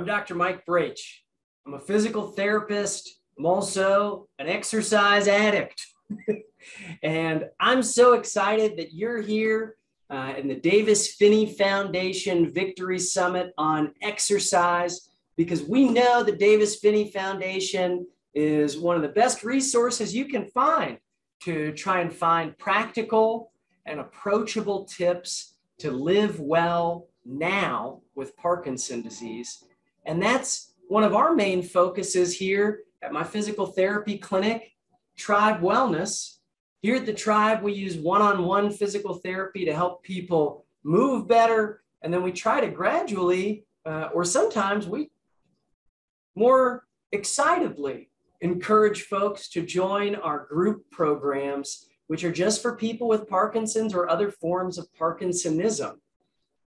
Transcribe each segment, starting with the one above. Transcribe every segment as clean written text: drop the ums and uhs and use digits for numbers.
Dr. Mike Braitsch. I'm a physical therapist. I'm also an exercise addict. And I'm so excited that you're here in the Davis Phinney Foundation Victory Summit on exercise, because we know the Davis Phinney Foundation is one of the best resources you can find to try and find practical and approachable tips to live well now with Parkinson's disease. And that's one of our main focuses here at my physical therapy clinic, Tribe Wellness. Here at the Tribe, we use one-on-one physical therapy to help people move better. And then we try to gradually, or sometimes we more excitedly encourage folks to join our group programs, which are just for people with Parkinson's or other forms of Parkinsonism.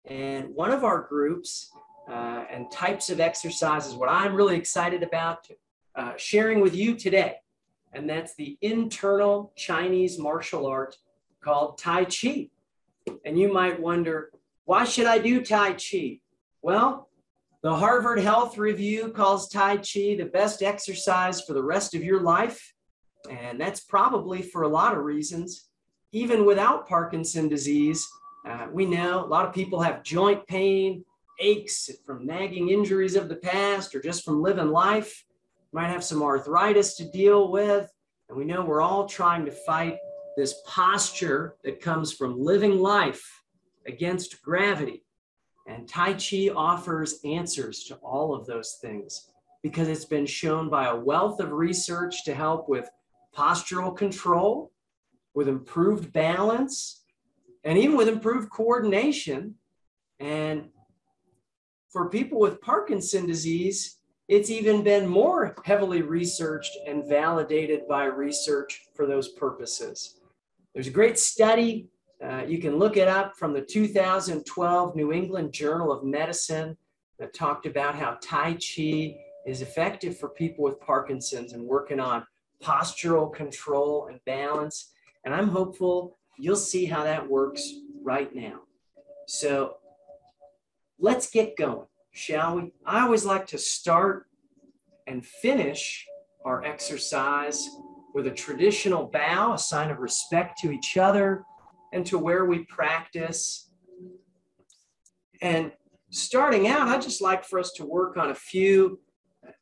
And one of our groups and types of exercises, what I'm really excited about sharing with you today, and that's the internal Chinese martial art called Tai Chi. And you might wonder, why should I do Tai Chi? Well, the Harvard Health Review calls Tai Chi the best exercise for the rest of your life. And that's probably for a lot of reasons. Even without Parkinson's disease, we know a lot of people have joint pain, aches from nagging injuries of the past, or just from living life. Might have some arthritis to deal with. And we know we're all trying to fight this posture that comes from living life against gravity. And Tai Chi offers answers to all of those things because it's been shown by a wealth of research to help with postural control, with improved balance, and even with improved coordination. And for people with Parkinson's disease, it's even been more heavily researched and validated by research for those purposes. There's a great study, you can look it up, from the 2012 New England Journal of Medicine that talked about how Tai Chi is effective for people with Parkinson's and working on postural control and balance. And I'm hopeful you'll see how that works right now. So let's get going, shall we? I always like to start and finish our exercise with a traditional bow, a sign of respect to each other and to where we practice. And starting out, I'd just like for us to work on a few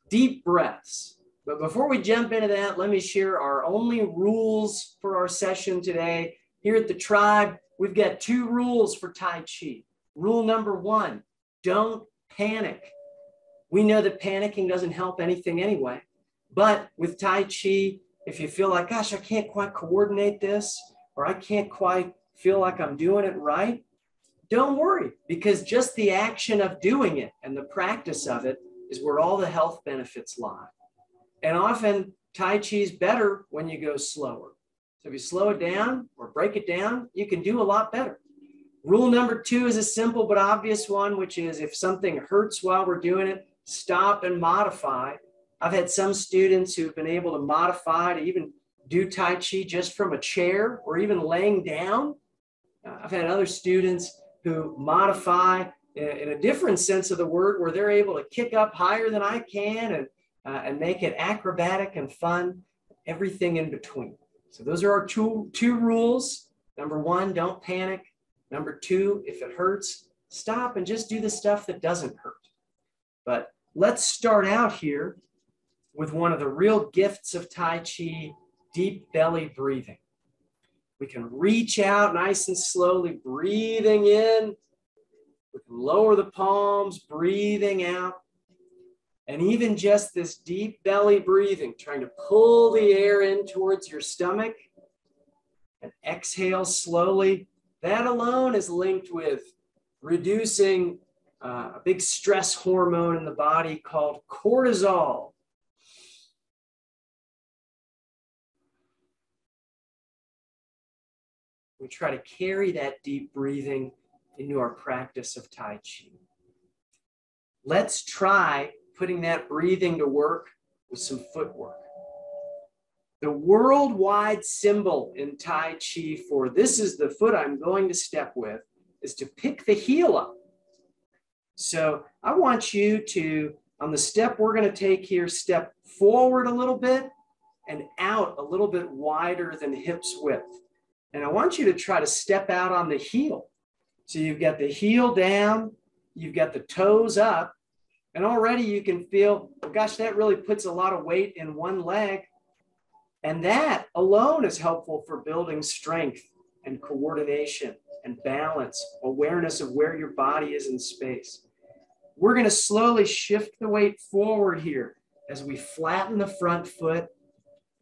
deep breaths. But before we jump into that, let me share our only rules for our session today. Here at the Tribe, we've got 2 rules for Tai Chi. Rule number 1, don't panic. We know that panicking doesn't help anything anyway. But with Tai Chi, if you feel like, gosh, I can't quite coordinate this, or I can't quite feel like I'm doing it right, don't worry, because just the action of doing it and the practice of it is where all the health benefits lie. And often Tai Chi is better when you go slower. So if you slow it down or break it down, you can do a lot better. Rule number 2 is a simple but obvious one, which is if something hurts while we're doing it, stop and modify. I've had some students who've been able to modify to even do Tai Chi just from a chair or even laying down. I've had other students who modify in a different sense of the word, where they're able to kick up higher than I can and make it acrobatic and fun, everything in between. So those are our two rules. Number 1, don't panic. Number 2, if it hurts, stop and just do the stuff that doesn't hurt. But let's start out here with one of the real gifts of Tai Chi, deep belly breathing. We can reach out nice and slowly, breathing in. We can lower the palms, breathing out. And even just this deep belly breathing, trying to pull the air in towards your stomach and exhale slowly. That alone is linked with reducing a big stress hormone in the body called cortisol. We try to carry that deep breathing into our practice of Tai Chi. Let's try putting that breathing to work with some footwork. The worldwide symbol in Tai Chi for this is the foot I'm going to step with is to pick the heel up. So I want you to On the step we're going to take here, step forward a little bit and out a little bit wider than hips width. And I want you to try to step out on the heel. So you've got the heel down, you've got the toes up, and already you can feel, oh gosh, that really puts a lot of weight in one leg. And that alone is helpful for building strength and coordination and balance, awareness of where your body is in space. We're going to slowly shift the weight forward here as we flatten the front foot.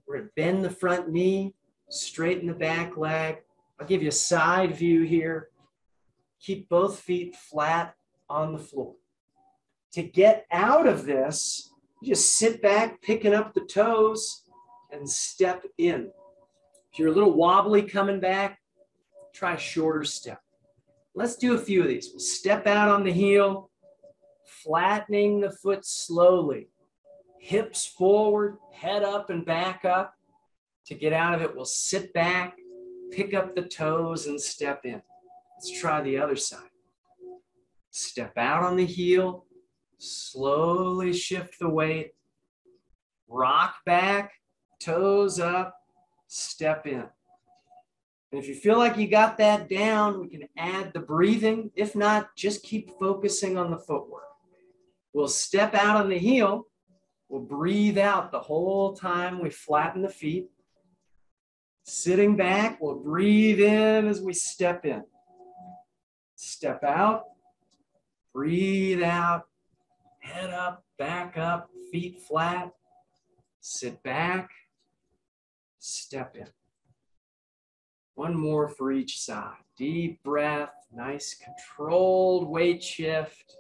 We're going to bend the front knee, straighten the back leg. I'll give you a side view here. Keep both feet flat on the floor. To get out of this, just sit back, picking up the toes, and step in. If you're a little wobbly coming back, try a shorter step. Let's do a few of these. We'll step out on the heel, flattening the foot slowly. Hips forward, head up and back up. To get out of it, we'll sit back, pick up the toes, and step in. Let's try the other side. Step out on the heel, slowly shift the weight, rock back, toes up, step in. And if you feel like you got that down, we can add the breathing. If not, just keep focusing on the footwork. We'll step out on the heel. We'll breathe out the whole time we flatten the feet. Sitting back, we'll breathe in as we step in. Step out, breathe out, head up, back up, feet flat. Sit back, step in. One more for each side. Deep breath, nice controlled weight shift.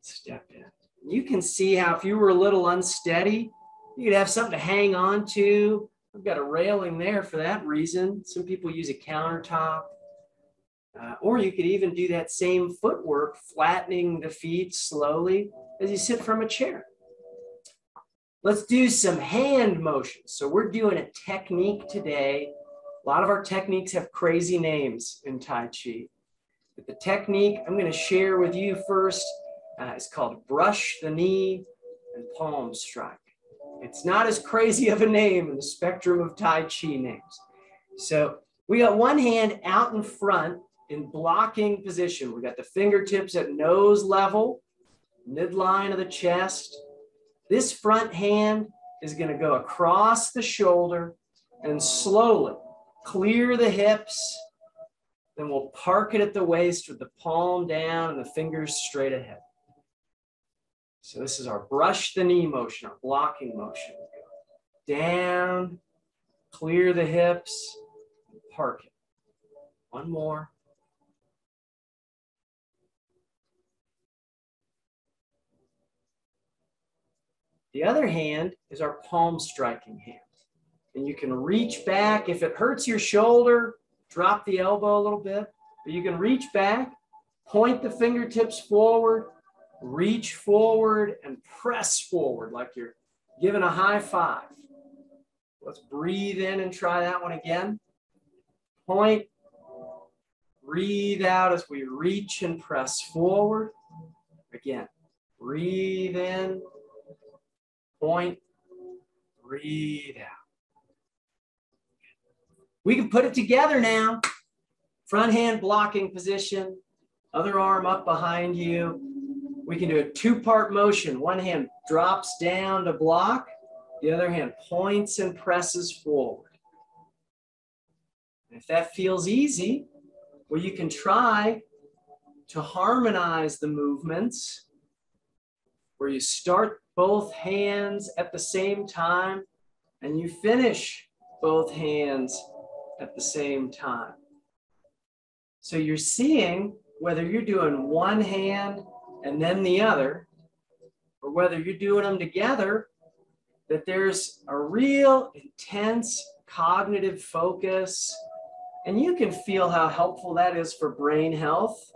Step in. You can see how if you were a little unsteady, you could have something to hang on to. I've got a railing there for that reason. Some people use a countertop. Or you could even do that same footwork, flattening the feet slowly as you sit from a chair. Let's do some hand motions. So we're doing a technique today. A lot of our techniques have crazy names in Tai Chi. But the technique I'm going to share with you first is called brush the knee and palm strike. It's not as crazy of a name in the spectrum of Tai Chi names. So we got one hand out in front in blocking position. We got the fingertips at nose level, midline of the chest. This front hand is going to go across the shoulder and slowly clear the hips. Then we'll park it at the waist with the palm down and the fingers straight ahead. So this is our brush the knee motion, our blocking motion. Down, clear the hips, and park it. One more. The other hand is our palm striking hand. And you can reach back. If it hurts your shoulder, drop the elbow a little bit. But you can reach back, point the fingertips forward, reach forward, and press forward like you're giving a high five. Let's breathe in and try that one again. Point, breathe out as we reach and press forward. Again, breathe in, point, breathe out. We can put it together now. Front hand blocking position, other arm up behind you. We can do a two-part motion. One hand drops down to block. The other hand points and presses forward. If that feels easy, well, you can try to harmonize the movements where you start both hands at the same time and you finish both hands at the same time. So you're seeing whether you're doing one hand and then the other, or whether you're doing them together, that there's a real intense cognitive focus, and you can feel how helpful that is for brain health.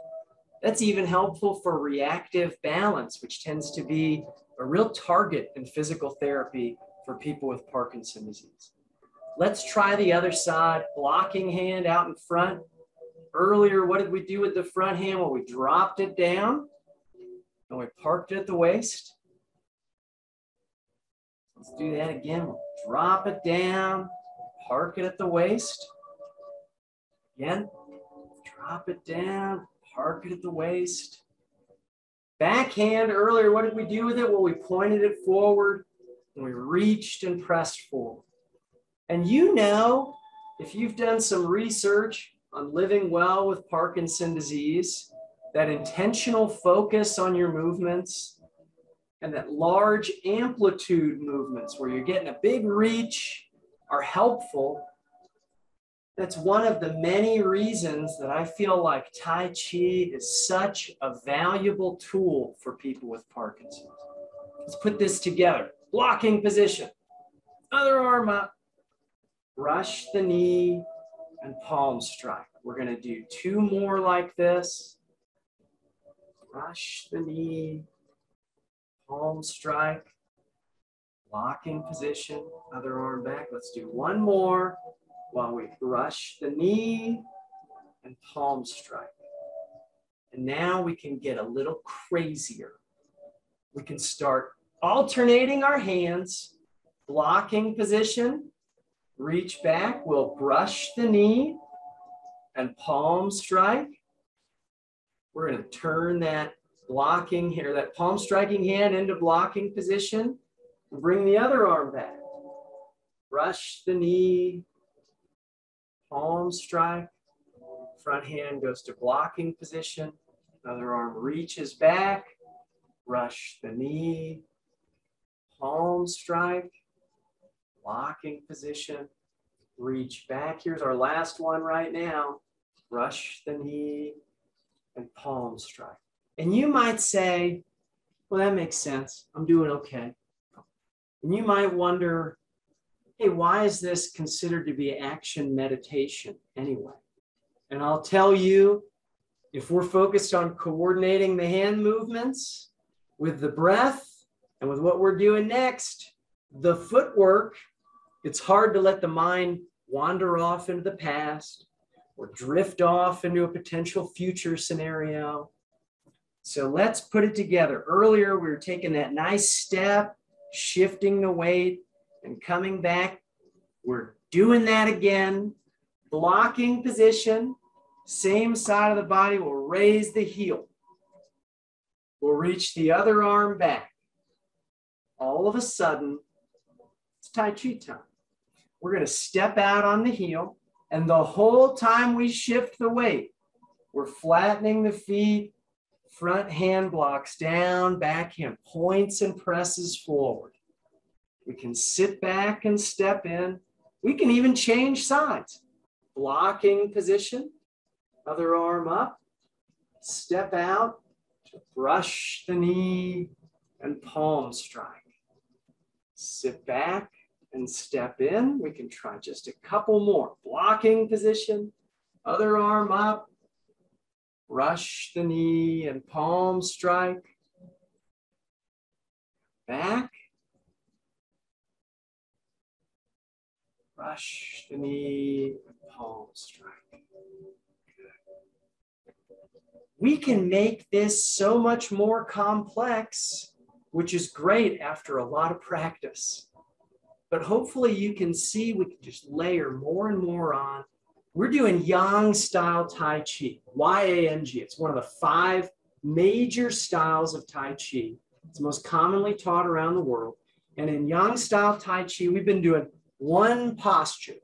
That's even helpful for reactive balance, which tends to be a real target in physical therapy for people with Parkinson's disease. Let's try the other side, blocking hand out in front. Earlier, what did we do with the front hand? Well, we dropped it down. And we parked it at the waist. Let's do that again. We'll drop it down, park it at the waist. Again, drop it down, park it at the waist. Backhand earlier, what did we do with it? Well, we pointed it forward and we reached and pressed forward. And you know, if you've done some research on living well with Parkinson's disease, that intentional focus on your movements and that large amplitude movements where you're getting a big reach are helpful. That's one of the many reasons that I feel like Tai Chi is such a valuable tool for people with Parkinson's. Let's put this together. Blocking position. Other arm up. Brush the knee and palm strike. We're going to do 2 more like this. Brush the knee, palm strike, blocking position, other arm back. Let's do 1 more while we brush the knee and palm strike. And now we can get a little crazier. We can start alternating our hands, blocking position, reach back, we'll brush the knee and palm strike. We're going to turn that blocking here, that palm striking hand into blocking position. Bring the other arm back. Brush the knee, palm strike. Front hand goes to blocking position. Other arm reaches back. Brush the knee, palm strike. Blocking position, reach back. Here's our last one right now. Brush the knee and palm strike. And you might say, well, that makes sense. I'm doing okay. And you might wonder, hey, why is this considered to be action meditation anyway? And I'll tell you, if we're focused on coordinating the hand movements with the breath and with what we're doing next, the footwork, it's hard to let the mind wander off into the past or drift off into a potential future scenario. So let's put it together. Earlier, we were taking that nice step, shifting the weight and coming back. We're doing that again. Blocking position, same side of the body. We'll raise the heel. We'll reach the other arm back. All of a sudden, it's Tai Chi time. We're going to step out on the heel, and the whole time we shift the weight, we're flattening the feet, front hand blocks down, back hand points and presses forward. We can sit back and step in. We can even change sides. Blocking position, other arm up, step out, to brush the knee and palm strike. Sit back and step in. We can try just a couple more. Blocking position, other arm up, brush the knee and palm strike. Back. Brush the knee and palm strike. Good. We can make this so much more complex, which is great after a lot of practice. But hopefully you can see we can just layer more and more on. We're doing Yang style Tai Chi, Y-A-N-G. It's one of the 5 major styles of Tai Chi. It's most commonly taught around the world. And in Yang style Tai Chi, we've been doing one posture.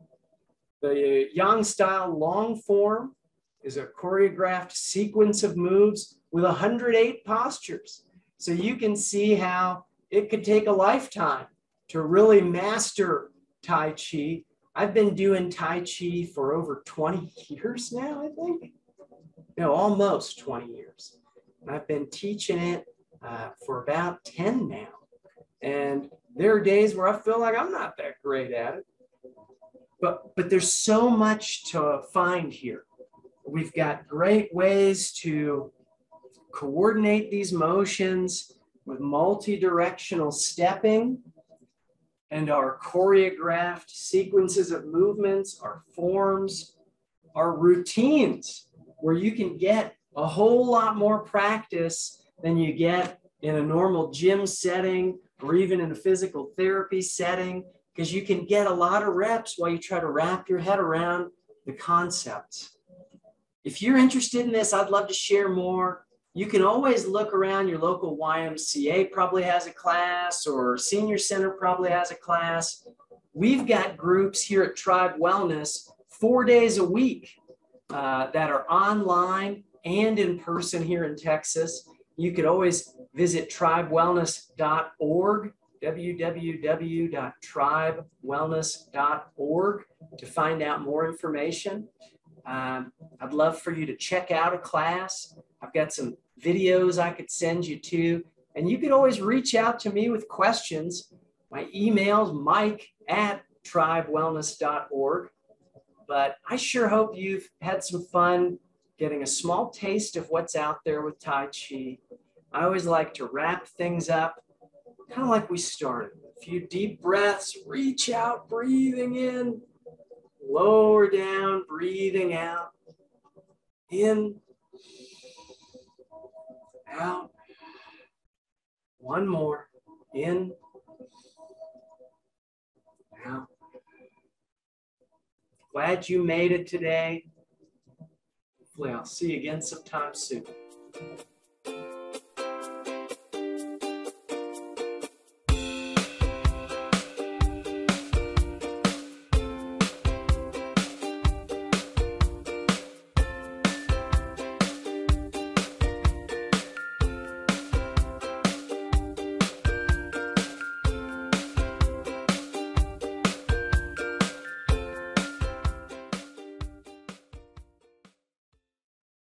The Yang style long form is a choreographed sequence of moves with 108 postures. So you can see how it could take a lifetime to really master Tai Chi. I've been doing Tai Chi for over 20 years now, I think. No, almost 20 years. And I've been teaching it for about 10 now. And there are days where I feel like I'm not that great at it. But there's so much to find here. We've got great ways to coordinate these motions with multi-directional stepping and our choreographed sequences of movements, our forms, our routines, where you can get a whole lot more practice than you get in a normal gym setting or even in a physical therapy setting, because you can get a lot of reps while you try to wrap your head around the concepts. If you're interested in this, I'd love to share more. You can always look around. Your local YMCA probably has a class, or Senior Center probably has a class. We've got groups here at Tribe Wellness 4 days a week that are online and in person here in Texas. You could always visit tribewellness.org, www.tribewellness.org, to find out more information. I'd love for you to check out a class. I've got some videos I could send you to, and you could always reach out to me with questions. My email's mike@tribewellness.org. But I sure hope you've had some fun getting a small taste of what's out there with Tai Chi. I always like to wrap things up kind of like we started. A few deep breaths, reach out, breathing in, lower down, breathing out, in, out. One more, in, out. Glad you made it today. Hopefully I'll see you again sometime soon.